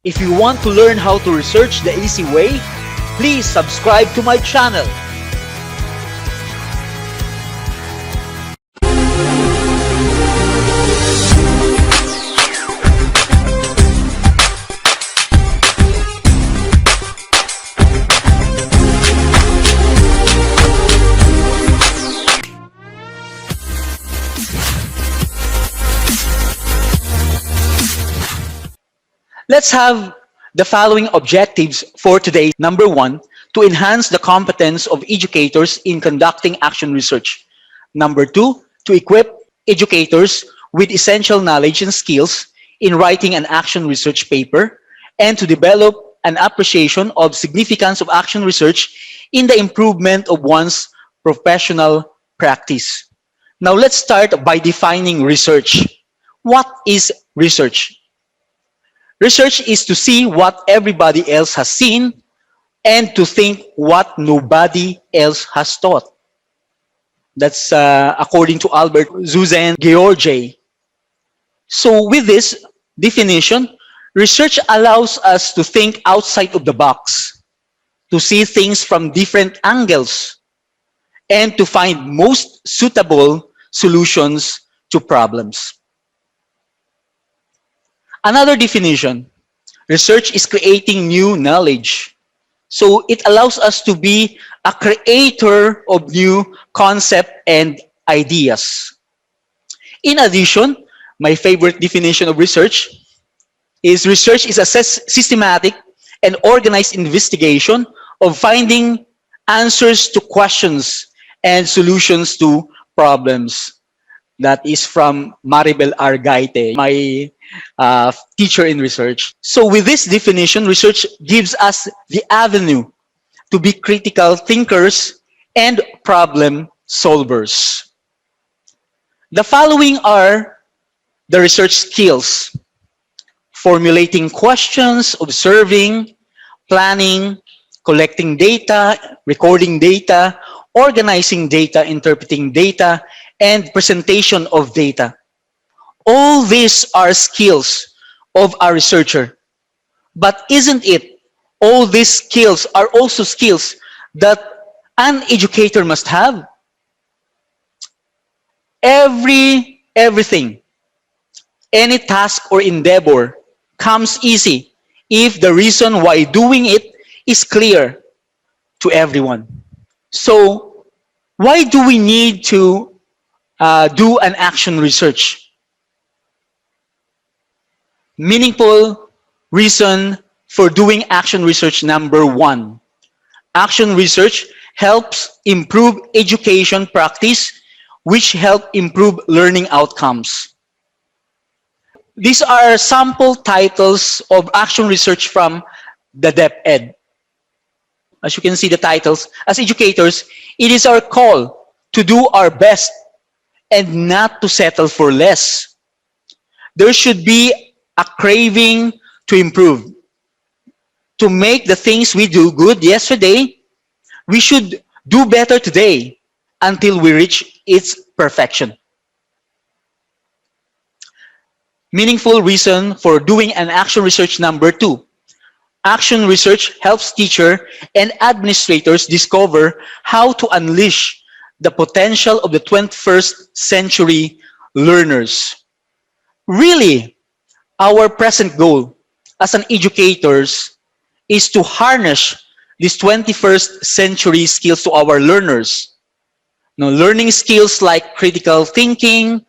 If you want to learn how to research the easy way, please subscribe to my channel. Let's have the following objectives for today. Number one, to enhance the competence of educators in conducting action research. Number two, to equip educators with essential knowledge and skills in writing an action research paper, and to develop an appreciation of significance of action research in the improvement of one's professional practice. Now let's start by defining research. What is research? Research is to see what everybody else has seen and to think what nobody else has thought. That's according to Albert Suzanne-Georgi. So with this definition, research allows us to think outside of the box, to see things from different angles, and to find most suitable solutions to problems. Another definition, research is creating new knowledge. So it allows us to be a creator of new concepts and ideas. In addition, my favorite definition of research is a systematic and organized investigation of finding answers to questions and solutions to problems. That is from Maribel Argaite, my teacher in research. So with this definition, research gives us the avenue to be critical thinkers and problem solvers. The following are the research skills: formulating questions, observing, planning, collecting data, recording data, organizing data, interpreting data, and presentation of data. All these are skills of a researcher. But isn't it, all these skills are also skills that an educator must have? Everything, any task or endeavor comes easy if the reason why doing it is clear to everyone. So why do we need to do an action research? Meaningful reason for doing action research. Number one, action research helps improve education practice, which help improve learning outcomes. These are sample titles of action research from the DepEd. As you can see the titles, as educators, it is our call to do our best and not to settle for less. There should be a craving to improve. To make the things we do good yesterday, we should do better today until we reach its perfection. Meaningful reason for doing an action research. Number two, action research helps teachers and administrators discover how to unleash the potential of the 21st century learners. Really, our present goal as an educators is to harness these 21st century skills to our learners. Now, learning skills like critical thinking,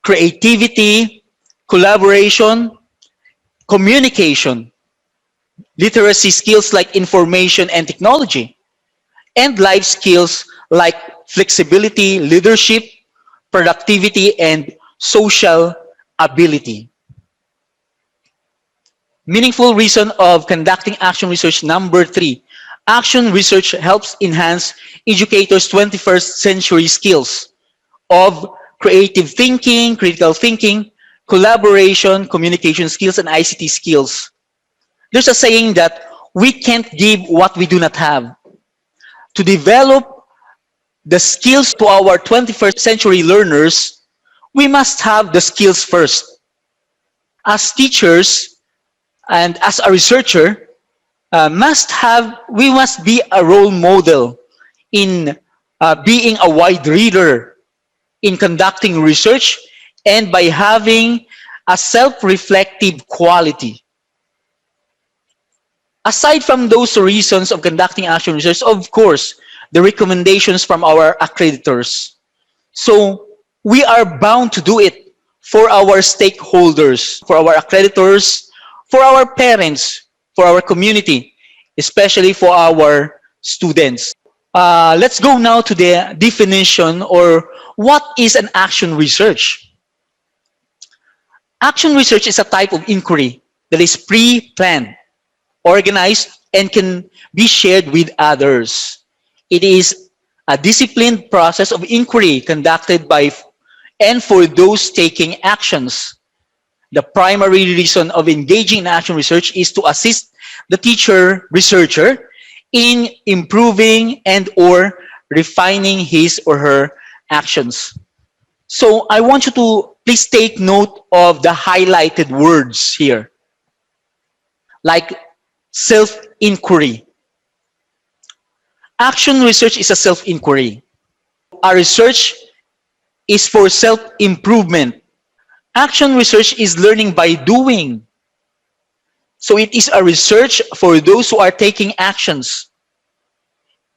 creativity, collaboration, communication, literacy skills like information and technology, and life skills like flexibility, leadership, productivity, and social ability. Meaningful reason of conducting action research. Number three, action research helps enhance educators' 21st century skills of creative thinking, critical thinking, collaboration, communication skills, and ICT skills. There's a saying that we can't give what we do not have. To develop the skills to our 21st century learners, we must have the skills first. As teachers, And as a researcher, we must be a role model in being a wide reader in conducting research and by having a self-reflective quality. Aside from those reasons of conducting action research, of course, the recommendations from our accreditors. So we are bound to do it for our stakeholders, for our accreditors, for our parents, for our community, especially for our students. Let's go now to the definition, or what is an action research? Action research is a type of inquiry that is pre-planned, organized, and can be shared with others. It is a disciplined process of inquiry conducted by and for those taking actions. The primary reason of engaging in action research is to assist the teacher researcher in improving and or refining his or her actions. So I want you to please take note of the highlighted words here, like self-inquiry. Action research is a self-inquiry. Our research is for self-improvement. Action research is learning by doing. So it is a research for those who are taking actions.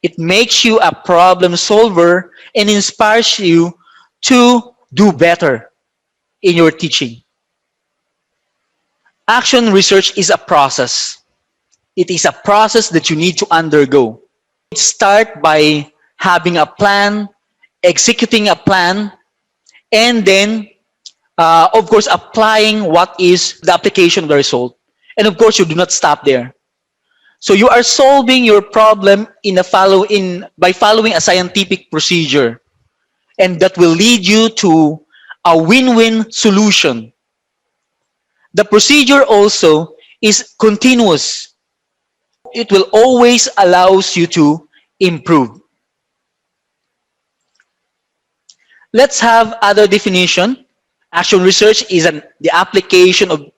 It makes you a problem solver and inspires you to do better in your teaching. Action research is a process. It is a process that you need to undergo. Start by having a plan, executing a plan, and then, of course, applying what is the application of the result. And of course, you do not stop there. So you are solving your problem by following a scientific procedure, and that will lead you to a win-win solution. The procedure also is continuous. It will always allows you to improve. Let's have other definition. Action research is the application of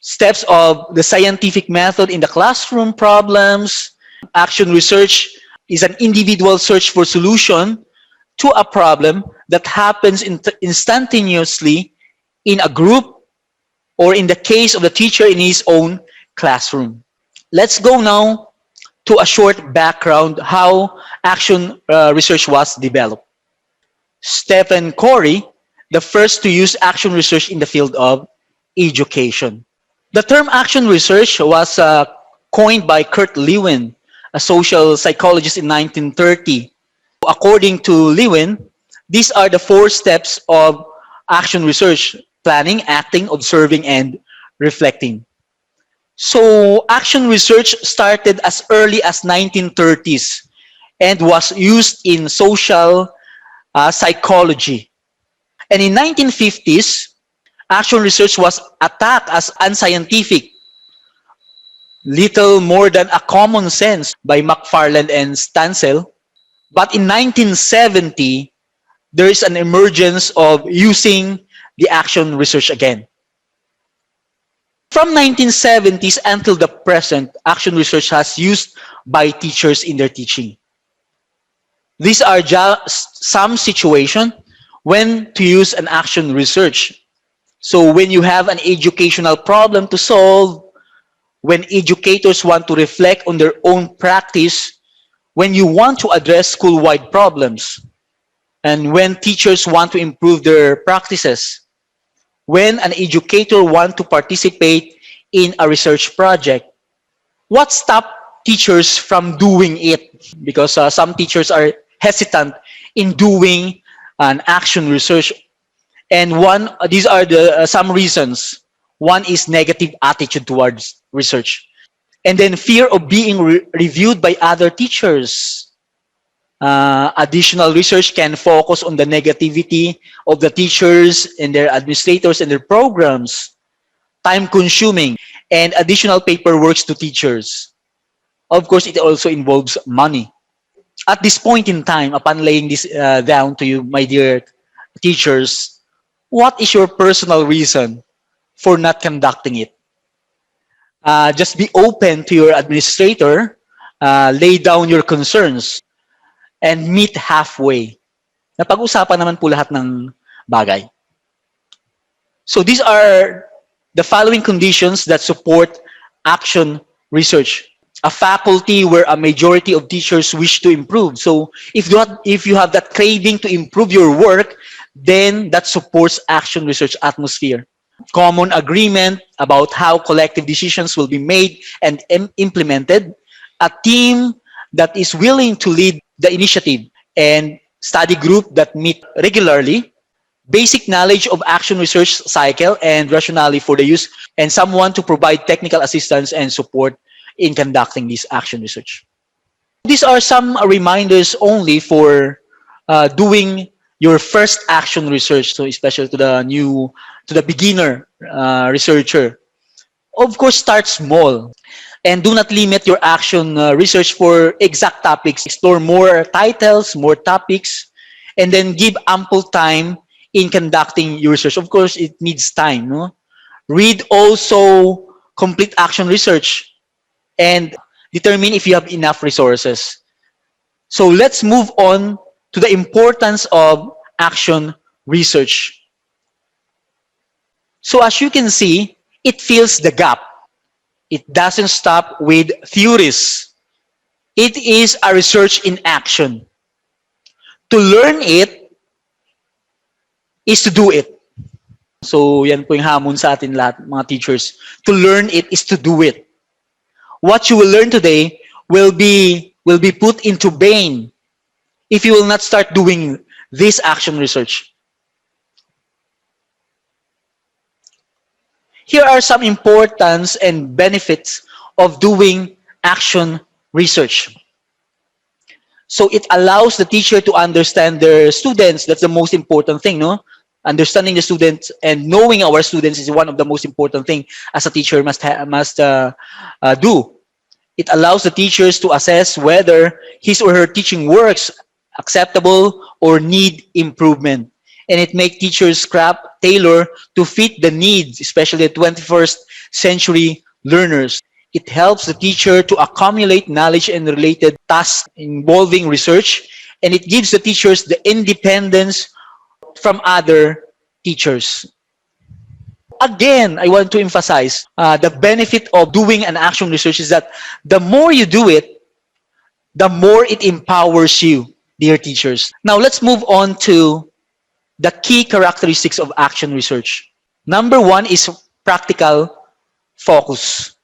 steps of the scientific method in the classroom problems. Action research is an individual search for solution to a problem that happens instantaneously in a group or in the case of the teacher in his own classroom. Let's go now to a short background how action research was developed. Stephen Corey, the first to use action research in the field of education. The term action research was coined by Kurt Lewin, a social psychologist in 1930. According to Lewin, these are the 4 steps of action research: planning, acting, observing, and reflecting. So action research started as early as 1930s and was used in social psychology. And in 1950s, action research was attacked as unscientific, little more than a common sense by McFarland and Stansel. But in 1970, there is an emergence of using the action research again. From 1970s until the present, action research has used by teachers in their teaching. These are just some situations when to use an action research. So when you have an educational problem to solve, when educators want to reflect on their own practice, when you want to address school-wide problems, and when teachers want to improve their practices, when an educator wants to participate in a research project. What stops teachers from doing it? Because some teachers are hesitant in doing an action research. And these are some reasons. One is negative attitude towards research. And then fear of being reviewed by other teachers. Additional research can focus on the negativity of the teachers and their administrators and their programs. Time-consuming and additional paperwork to teachers. Of course, it also involves money. At this point in time, upon laying this down to you, my dear teachers, what is your personal reason for not conducting it? Just be open to your administrator, lay down your concerns, and meet halfway. Napag-usapan naman po lahat ng bagay. So these are the following conditions that support action research. A faculty where a majority of teachers wish to improve. So if you have that craving to improve your work, then that supports action research atmosphere. Common agreement about how collective decisions will be made and implemented. A team that is willing to lead the initiative, and study group that meet regularly. Basic knowledge of action research cycle and rationale for the use, and someone to provide technical assistance and support in conducting this action research. These are some reminders only for doing your first action research, so especially to the beginner researcher. Of course, start small and do not limit your action research for exact topics. Explore more titles, more topics, and then give ample time in conducting your research. Of course, it needs time. No? Read also complete action research and determine if you have enough resources. So let's move on to the importance of action research. So as you can see, it fills the gap. It doesn't stop with theories. It is a research in action. To learn it is to do it. So yan po yung hamon sa atin lahat, mga teachers. To learn it is to do it. What you will learn today will be put into vain if you will not start doing this action research. Here are some importance and benefits of doing action research. So it allows the teacher to understand their students. That's the most important thing, no? Understanding the students and knowing our students is one of the most important thing as a teacher must do. It allows the teachers to assess whether his or her teaching works, acceptable, or need improvement. And it makes teachers tailor to fit the needs, especially the 21st century learners. It helps the teacher to accumulate knowledge and related tasks involving research, and it gives the teachers the independence from other teachers. Again, I want to emphasize the benefit of doing an action research is that the more you do it, the more it empowers you, dear teachers. Now, let's move on to the key characteristics of action research. Number one is practical focus.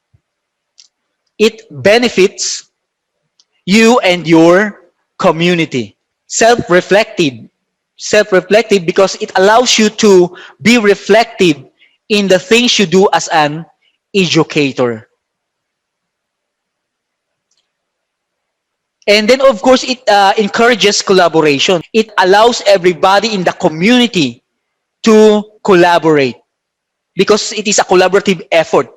It benefits you and your community. Self-reflective because it allows you to be reflective in the things you do as an educator. And then, of course, it encourages collaboration. It allows everybody in the community to collaborate because it is a collaborative effort.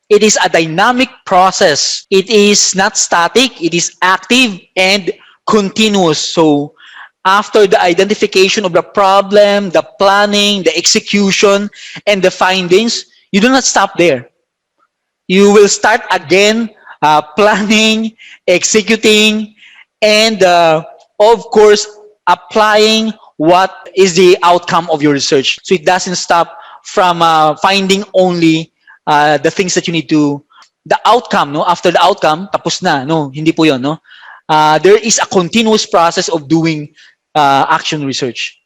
It is a dynamic process. It is not static. It is active and continuous. So after the identification of the problem, the planning, the execution, and the findings, you do not stop there. You will start again planning, executing, and of course, applying what is the outcome of your research. So it doesn't stop from finding only the things that you need to, the outcome, no? After the outcome, tapos na, no? Hindi po yun, no? There is a continuous process of doing action research.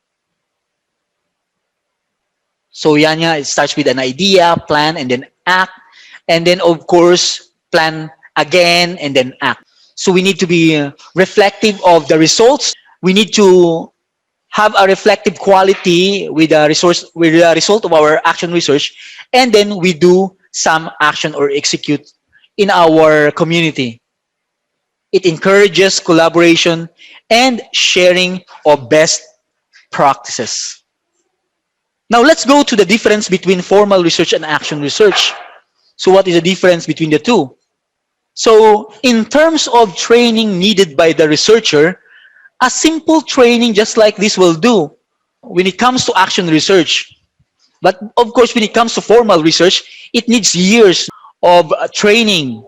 So yan nga, it starts with an idea, plan, and then act. And then, of course, plan again, and then act. So we need to be reflective of the results. We need to have a reflective quality with the result of our action research, and then we do some action or execute in our community. It encourages collaboration and sharing of best practices. Now let's go to the difference between formal research and action research. So what is the difference between the two? So in terms of training needed by the researcher, a simple training just like this will do when it comes to action research. But of course, when it comes to formal research, it needs years of training.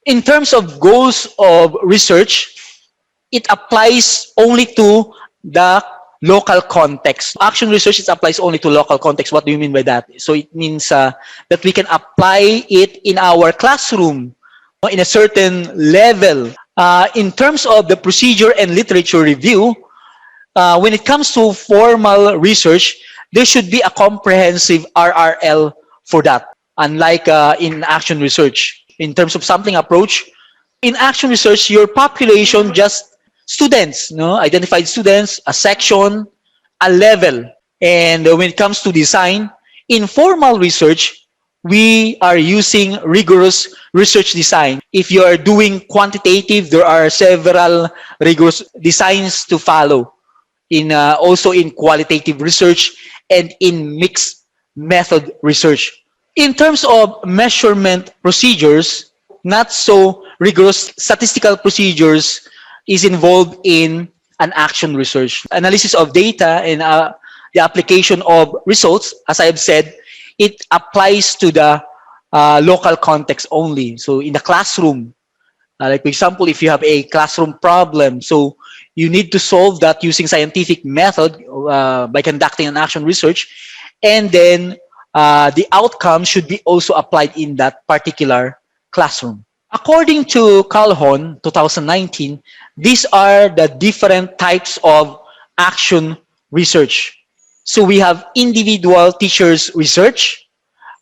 In terms of goals of research, it applies only to the local context. Action research, it applies only to local context. What do you mean by that? So it means that we can apply it in our classroom in a certain level. In terms of the procedure and literature review, when it comes to formal research, there should be a comprehensive RRL for that, unlike in action research. In terms of sampling approach, in action research, your population just students, no, identified students, a section, a level. And when it comes to design, in formal research, we are using rigorous research design. If you are doing quantitative, there are several rigorous designs to follow. In also in qualitative research and in mixed method research. In terms of measurement procedures, not so rigorous statistical procedures is involved in an action research. Analysis of data and the application of results, as I have said, it applies to the local context only. So in the classroom, like for example, if you have a classroom problem, so you need to solve that using scientific method by conducting an action research, and then the outcome should be also applied in that particular classroom. According to Calhoun, 2019, these are the different types of action research. So we have individual teachers research,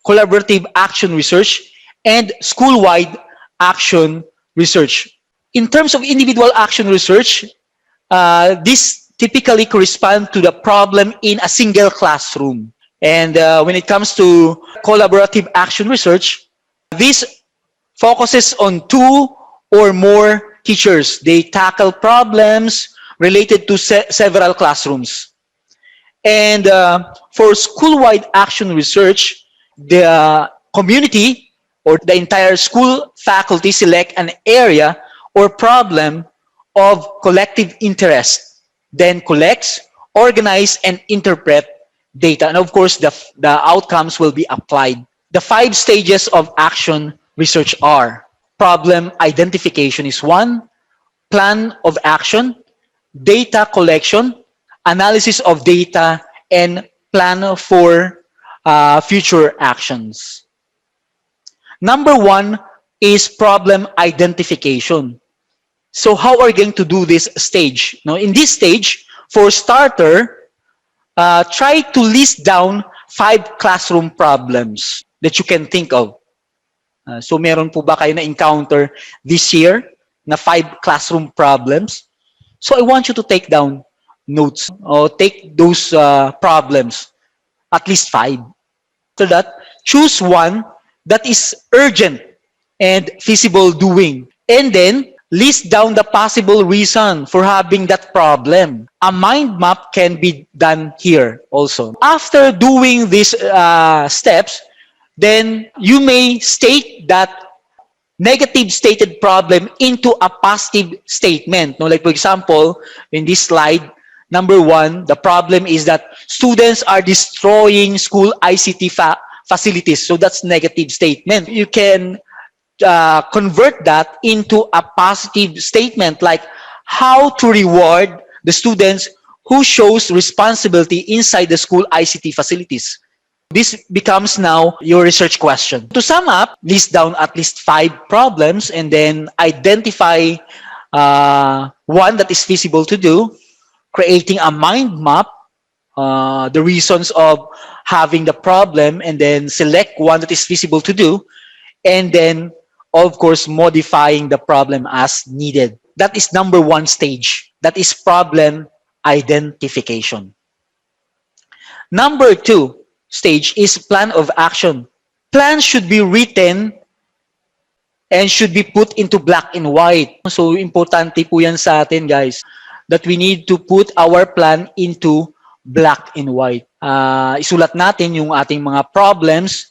collaborative action research, and school-wide action research. In terms of individual action research, this typically corresponds to the problem in a single classroom. And when it comes to collaborative action research, this focuses on two or more teachers. They tackle problems related to several classrooms. And for school-wide action research, the community or the entire school faculty select an area or problem of collective interest, then collects, organize, and interpret data. And of course, the outcomes will be applied. The 5 stages of action research are: problem identification is one, plan of action, data collection, analysis of data, and plan for future actions. Number 1 is problem identification. So how are we going to do this stage? Now, in this stage, for starter, try to list down 5 classroom problems that you can think of. So meron po ba kayo na encounter this year na 5 classroom problems? So I want you to take down notes or take those problems, at least 5. After that, choose one that is urgent and feasible doing. And then, list down the possible reason for having that problem. A mind map can be done here also. After doing these steps, then you may state that negative stated problem into a positive statement. No, like for example, in this slide, number 1, the problem is that students are destroying school ICT facilities. So that's negative statement. You can convert that into a positive statement, like how to reward the students who shows responsibility inside the school ICT facilities. This becomes now your research question. To sum up, list down at least 5 problems and then identify one that is feasible to do, creating a mind map, the reasons of having the problem, and then select one that is feasible to do, and then, of course, modifying the problem as needed. That is number 1 stage. That is problem identification. Number 2 stage is plan of action. Plans should be written and should be put into black and white. So, importante po yan sa atin, guys, that we need to put our plan into black and white. Isulat natin yung ating mga problems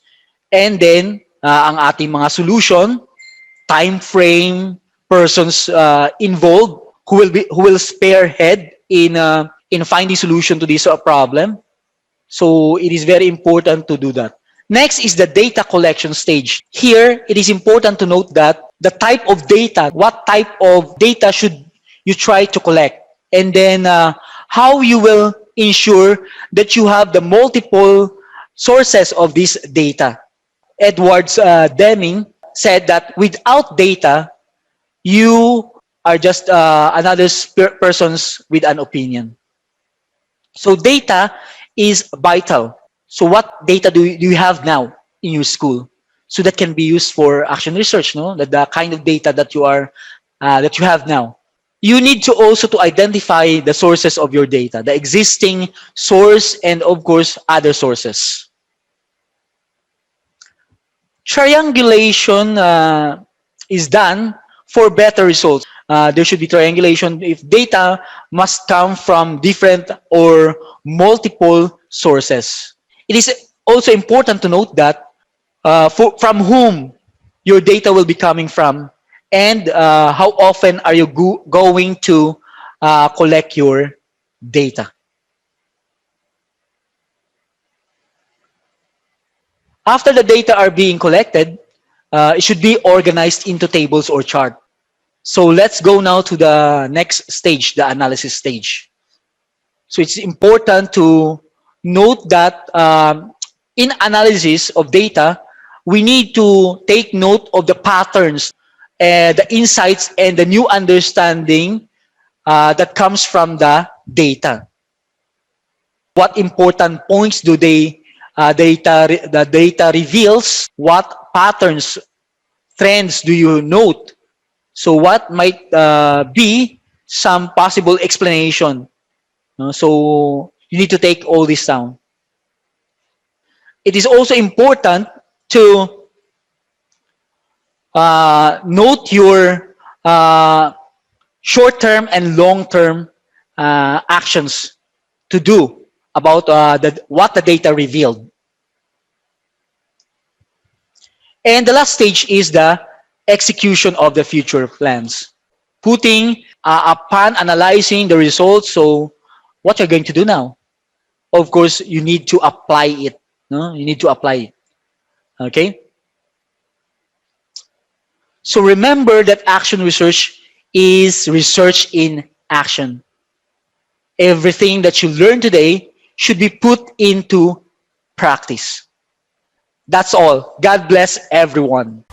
and then ang ating mga solution, time frame, persons involved who will spearhead in finding solution to this problem. So it is very important to do that. Next is the data collection stage. Here, it is important to note that the type of data, what type of data should you try to collect, and then how you will ensure that you have the multiple sources of this data. Edwards Deming said that without data, you are just another persons with an opinion. So data is vital. So what data do you have now in your school? So that can be used for action research, no? The kind of data that that you have now. You need to also to identify the sources of your data, the existing source and of course other sources. Triangulation is done for better results. There should be triangulation if data must come from different or multiple sources. It is also important to note that from whom your data will be coming from and how often are you going to collect your data. After the data are being collected, it should be organized into tables or chart. So let's go now to the next stage, the analysis stage. So it's important to note that in analysis of data, we need to take note of the patterns, the insights, and the new understanding that comes from the data. What important points do the data reveals? What patterns, trends do you note? So what might be some possible explanation? So you need to take all this down. It is also important to note your short-term and long-term actions to do about what the data revealed. And the last stage is the execution of the future plans. Putting upon analyzing the results, so what you're going to do now? Of course, you need to apply it. No? You need to apply it. Okay? So remember that action research is research in action. Everything that you learn today should be put into practice. That's all. God bless everyone.